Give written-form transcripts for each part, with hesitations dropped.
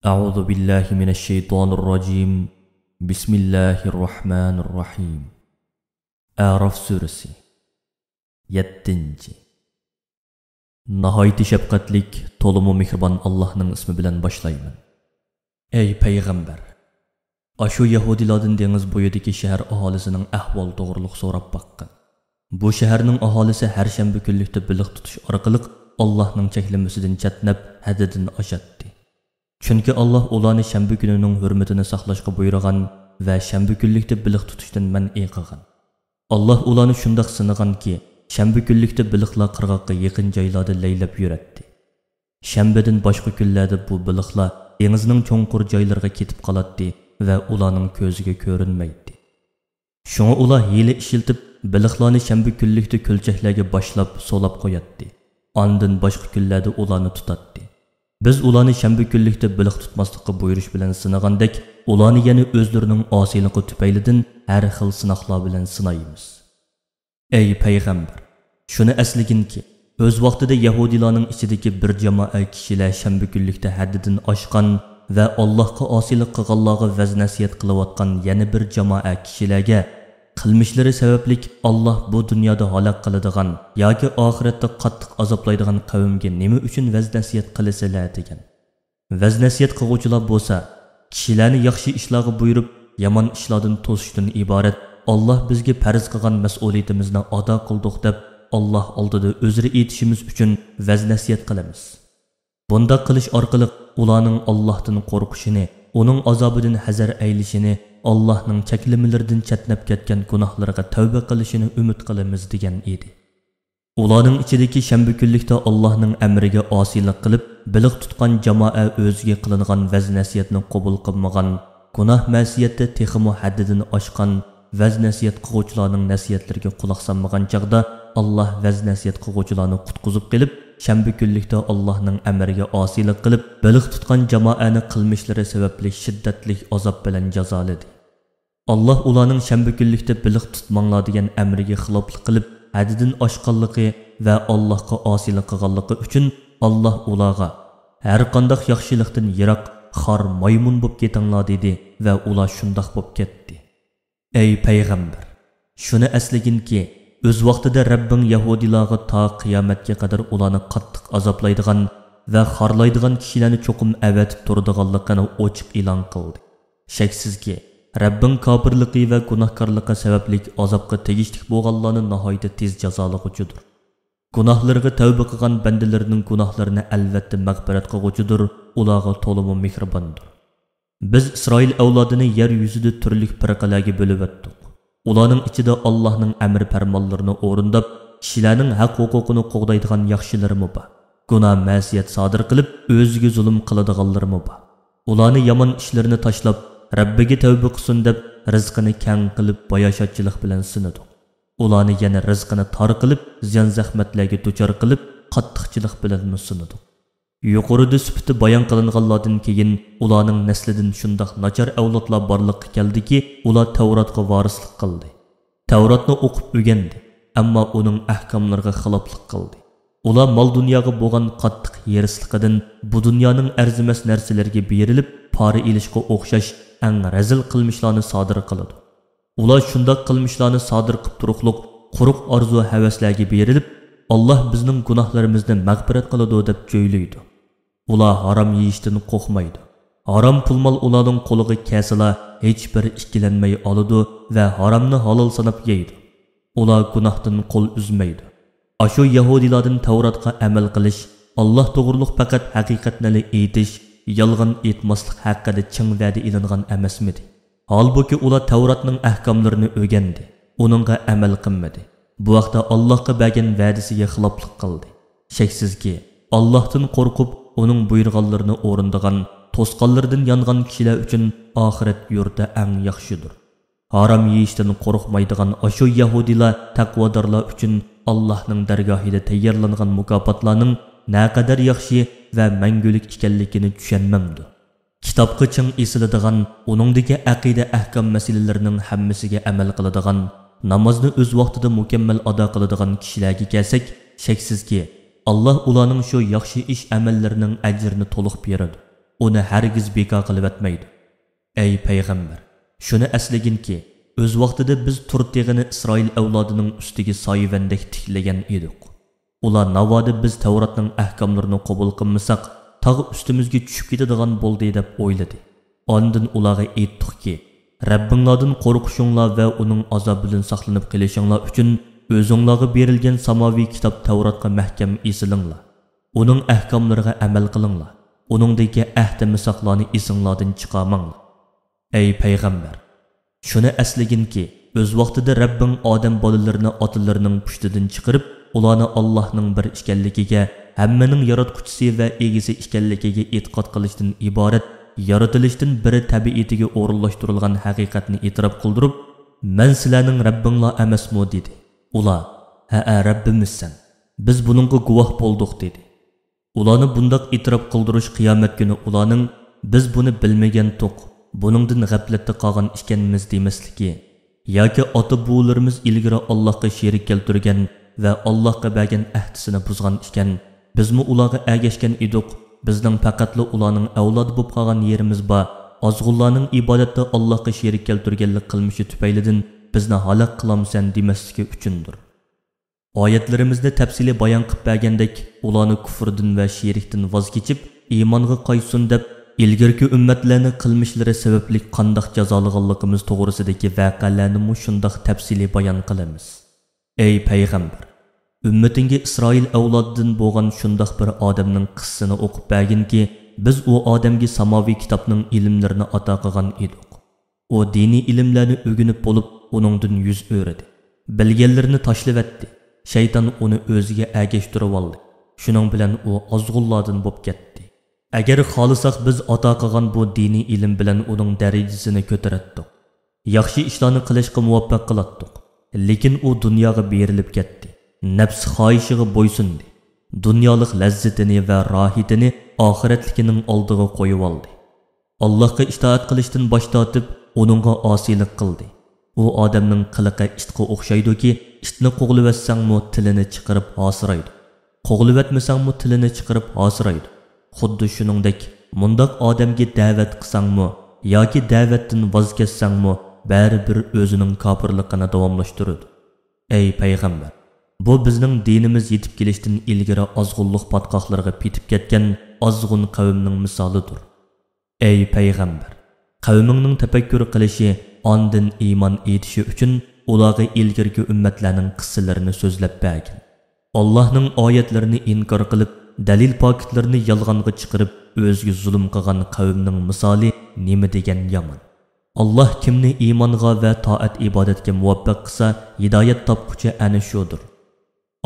أعوذ بالله من الشيطان الرجيم بسم الله الرحمن الرحيم A'raf suresi 7. Nahayeti şefqatlik, tolumu mihriban Allah'ның ismi bilen başlayman. Ey peygamber! Aşu Yahudiladın deniz boyudaki şehir ahalisinin ahval doğruluk sorap bakkın. Bu şehirnin ahalisi her şembe küllükte bilik tutuş arkalık Allah'ның çeklemesinden çetnep hadidini aşattı. Çünkü Allah ulanı şembe gününün hürmetini saxlashqa buyurgan ve şembe küllükte bilik tutuştan men qilgan. Allah ulanı şundaq sınıgan ki, şembe küllükte bilikla qırgaqqa yaqin joylarda laylab yuratdi. Şembedin başqa kunlarda bu bilikla dengizning cho'nqur joylarga ketib qolatdi ve ulanın ko'ziga ko'rinmaydi. Şuna ular hiyla ishiltib, biliklarni şembe küllükte kölchaklarga boshlab solab qo'yatdi. Ondan başqa kunlarda ularni tutatdi. Biz ularni şembe küllükte bilik tutmaslıqqa buyuruş bilen sınagandek, ularni yana özlerining osiyliqi tüpaylidan her xil sınaqlar bilen sınaymiz. Ey peygamber! Şunu esligin ki, öz vaqtida Yahudilarning ichidagi bir jamoa kishilar şembe küllükte haddidan oshgan ve Allah'a osiylik qilganlarga vaz nasihat qilayotgan yana bir jamoa kishilarga qilmishlari sabablik Allah bu dunyoda halok qiladigan yoki oxiratda qattiq azoblaydigan qavmga nima uchun vaz nasihat qilasalar degan. Vaz nasihat qiluvchilar bo'lsa, kishilarni yaxshi ishlarga buyurib, yomon ishlardan to'sishdan iborat Allah bizga farz qilgan mas'uliyatimizni ado qildik deb Allah oldida o'zri aytishimiz uchun vaz nasihat qilamiz. Bunda qilish orqali ularning Allohdan qo'rqishini, uning azobidan hazar aylishini, Allah'ның çeklemelerinden çetnep ketken günahlarga tövbe qilishini umid qilamiz degan edi. Ularning ichidagi şembe kunlikda Allah'ның emriga osiylik qilib, bilik tutgan jamoa o'ziga qilingan vaz nasihatni qabul qilmagan, gunoh ma'siyatda texmo haddidan oshgan vaz nasihat qiluvchilarning nasihatlariga quloq solmagan chaqda Allah vaz nasihat qiluvchilarni qutqizib qilib, şembe kunlikda Allah'ның emriga osiylik qilib, bilik tutgan jamoani qilmishlari sababli shiddatli azob bilan jazoladi. Allah ularning şembe kunlikda bilik tutmanglar degan emriga xiloflik qilib, haddidan oshganligi va Allohga osiylik qilganligi uchun Allah ularga har qanday yaxshilikdan yiroq, xor maymun bo'lib ketinglar dedi va ular shundoq bo'lib ketdi. Ey payg'ambar, shuni esliginki, öz vaqtida Rabbing Yahudilarga ta qiyomatga qadar ularni qattiq azoblaydigan va xorlaydigan kishilarni cho'qim avatib turadiganligini ochiq e'lon qildi. Shaksizki, Rabbing kofirligi va gunohkorligi sababli azobga tegishli bo'lganlarni nihoyatda tez jazolaguchidir. Gunohlarga tavba qilgan bandalarining gunohlarini albatta mag'firat qilguchidir, ularga to'liq mehribondir. Biz Isroil avlodini yer yuzida turli firqalarga bo'lib o'tdik. Ularning ichida Allah'ның emir fermanlarını o'rindab, kishilarning haq huquqini qo'g'daydigan yaxshilarimi bor. Gunoh ma'siyat sodir qilib, o'ziga zulm qiladiganlarimi bor. Ularni yomon ishlarini tashlab, Rabbiga tavba qilsin deb rizqini keng qilib, boyashatchilik bilan sinadi. Ularni yana rizqini tor qilib, ziyon zahmatlarga duchor qilib, qattiqchilik bilan sinadi. Yuqorida sifati bayon qilinganlardan keyin ularning naslidan shundoq nachar avlodlar borliqqa keldiki, ular Tavratga varislik qildi. Tavratni o'qib o'rgandi, ammo uning ahkomlariga xiloflik qildi. Ular mol dunyoga bo'lgan qattiq yerisliqidan bu dunyoning arzimas narsalarga berilib, pora ilishga o'xshash eng razil qilmishlarni sodir qiladi. Ular shundoq qilmishlarni sodir qilib turuqliq, quruq orzu havaslarga berilib, Allah bizning gunohlarimizni mag'firat qiladi deb jo'ylaydi. Ular harom yeyishdan qo'rqmaydi. Harom pulmol ularning qo'liga kelsa, hech bir ikkilanmay oladi va haromni halol sanab yeydi. Ular gunohdan qo'l uzmaydi. Ashu Yahudilardan Tavratga amal qilish, Allah to'g'riliq faqat haqiqatni aytish, yolg'on aytmaslik haqida ching va'da ilingan emasmidi. Halbuki ular Tavratning ahkomlarini o'rgandi, uningga amal qilmadi. Bu vaqtda Allohga bergan va'dasiga xiloflik qildi. Shaksizki, Allohdan qo'rqib, uning buyurganlarini o'rindagan, to'sqanlardan yongan kishilar uchun oxirat yurti eng yaxshidir. Harom yeyishdan qo'rqmaydigan ashu Yahudilar taqvodorlar uchun Allohning dargohida tayyorlangan mukofotlarning naqadar yaxshi va mangulik ekanligini tushunmamdi. Kitobga ching esiladigan, uningdagi aqida ahkom masalalarining hammasiga amal qiladigan, namozni o'z vaqtida mukammal ado qiladigan kishilarga kelsak, shaksizki, Allah ularning shu yaxshi ish amallarining ajrini to'liq beradi. uni hargiz bekor qilib etmaydi. Ey payg'ambar, shuni eslaginki, o'z vaqtida biz Turtig'ini Isroil avlodining ustiga soyivandek tiklagan edik. Ular navoda biz Tavratning ahkomlarini qabul qilmasak, tag'i ustimizga tushib ketadigan bo'ldi deb o'yladi. Ondan ularga aytdikki, Rabbinglardan qo'rqishinglar va uning azobidan saqlanib qolishinglar uchun o'zinglarga berilgan samoviy kitob Tavratga mahkam esilinglar. Uning ahkomlariga amal qilinglar. Uningdagi ahd misaqlarni esinglardan chiqarmanglar. Ey payg'ambar, shuni eslaginki, o'z vaqtida Rabbing odam bolalarini otalarining pushtidan chiqarib, ularni Allohning bir ekanligiga, hammaning yaratquchisi va egisi ekanligiga e'tiqod qilishdan iborat yaratilishdan biri tabiatiga o'rinlashtirilgan haqiqatni e'tirof qildirib, "Men sizlarning Rabbinglar emasmi?" dedi. Ular, "Ha, Rabbimizsan. Biz buningga guvoh bo'ldik" dedi. Ularni bundoq e'tirof qildirish qiyomat kuni ularning "Biz buni bilmagan to'q, buningdan g'aflatda qolgan ekanmiz" demasligi, yoki ota-bobolarimiz ilgari Allohga sherik keltirgan va Allohga bergan ahdisini buzgan ekan, bizmi ularga ergashgan edik. Bizning faqatli ularning avlodi bo'lib qolgan yerimiz bor. Ozg'unlarning ibodatda Allohga sherik keltirganlik qilmishi tufaylidan bizni halok qilamsan demasligi uchundir. Oyatlarimizda tafsili bayon qilib bergandek, ularni kufrdan va sherikdan voz kechib, iymonga qaytsin deb ilgirki ummatlarning qilmishlari sababli qandoq jazolaganligimiz to'g'risidagi voqealarni shundoq tafsili bayon qilamiz. Ey payg'ambar, ummatingga Isroil avlodidan bo'lgan shundoq bir odamning qissasini o'qib berginki, biz u odamga samoviy kitobning ilmlarini ato qilgan edik. U diniy ilmlarni o'rganib bo'lib, uningdan yuz o'radi. Bilganlarini tashlab etdi. Shayton uni o'ziga ergashtirib oldi. Shuning bilan u ozg'unlardan bo'lib ketdi. Agar xohlasak biz ato qilgan bu diniy ilm bilan uning darajasini ko'taratdik. Yaxshi ishlarni qilishga muvaffaq qilatdik. Lekin u dunyoga berilib ketdi. Nafs xohishiga bo'ysundi. Dunyolik lazzatini va rohatini oxiratligining oldiga qo'yib oldi. Allohga itoat qilishdan bosh tortib, uningga osiylik qildi. U odamning qiliqi itga o'xshaydiki, itni qo'g'livatsangmi tilini chiqarib hosiraydi. Qo'g'livatmasangmi tilini chiqarib hosiraydi. Xuddi shuningdek, mundoq odamga da'vat qilsangmi yoki da'vatdan voz kechsangmi, baribir o'zining kofirligini davomlashtiradi. Ey payg'ambar, bu bizning dinimiz yetib kelishdan ilgari ozg'unlik patqoqlarga petib ketgan ozg'un qavmning misolidir. Ey payg'ambar, qavmingning tafakkur qilishi, ondan iymon etishi uchun ularga ilgirki ummatlarning qissalarini so'zlab bergin. Allohning oyatlarini inkor qilib, dalil pokitlarini yolg'onga chiqarib, o'ziga zulm qilgan qavmning misoli nima degan yomon. Allah kimni iymonga va toat ibodatga muvaffaq qilsa, hidoyat topquchi ana shudir.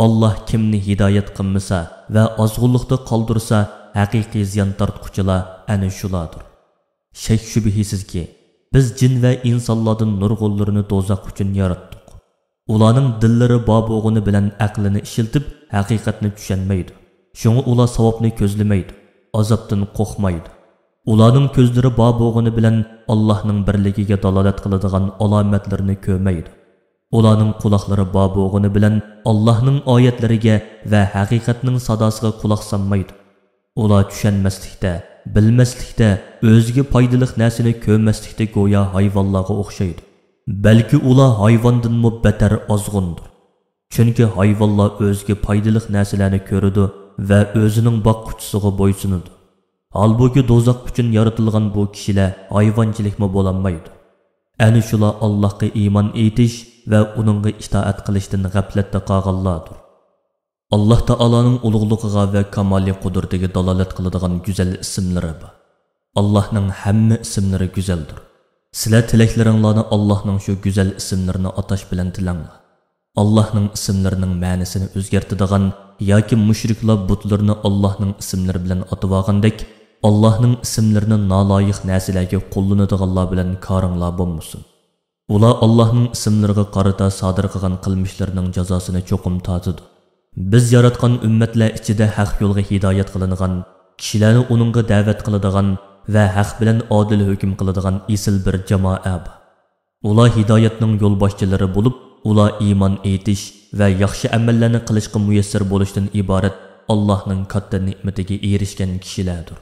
Allah kimni hidoyat qilmasa va ozg'unlikda qoldirsa, haqiqiy ziyon tortquchilar ana shulardir. Shak shubhisizki, biz jin va insonlardan nurg'unlarni do'zax uchun yaratdik. Ularning dillari bobog'ini bilan aqlini ishiltib, haqiqatni tushunmaydi. Shunga ular savobni ko'zlamaydi, azobdan qo'rqmaydi. Ularning ko'zlari bobog'ini bilan Allohning birligiga dalolat qiladigan alomatlarni ko'rmaydi. Ularning quloqlari bobog'ini bilan Allohning oyatlariga va haqiqatning sadosiga quloq solmaydi. Ular tushunmaslikda, bilmaslikda, o'ziga foydali narsani ko'rmaslikda go'yo hayvonlarga o'xshaydi. Balki ular hayvondanmi betar ozg'undir. Chunki hayvonlar o'ziga foydali narsalarni ko'radi va o'zining boqquchisiga bo'ysunadi. Halbuki do'zax uchun yaratilgan bu kishilar hayvonchilikmi bo'lanmaydi. Ana shular Allohga iymon etish va uningga itoat qilishdan g'aflatda qolganlardir. Alloh taolaning ulug'ligiga va kamoliy qudratiga dalolat qiladigan go'zal ismlari bor. Allohning hamma ismlari go'zaldir. Sizlar tilaklaringlarni Allohning shu go'zal ismlarini atash bilan tilanglar. Allohning ismlarining ma'nosini o'zgartiradigan yoki mushriklar butlarni Allohning ismlari bilan atavagandek, Allohning ismlarini noloyiq narsalarga qo'llanadiganlar bilan koringlar bo'lmasin. Ular Allohning ismlariga qarata sodir qilgan qilmishlarining jazosini cho'qim tortadi. Biz yaratgan ummatlar ichida haq yo'lga hidoyat qilingan, kishilarni uningga da'vat qiladigan va haq bilan odil hukm qiladigan esil bir jamoa bor. Ular hidoyatning yo'lboshchilari bo'lib, ular iymon etish va yaxshi amallarni qilishga muyassar bo'lishdan iborat Allohning katta ne'matiga erishgan kishilardir.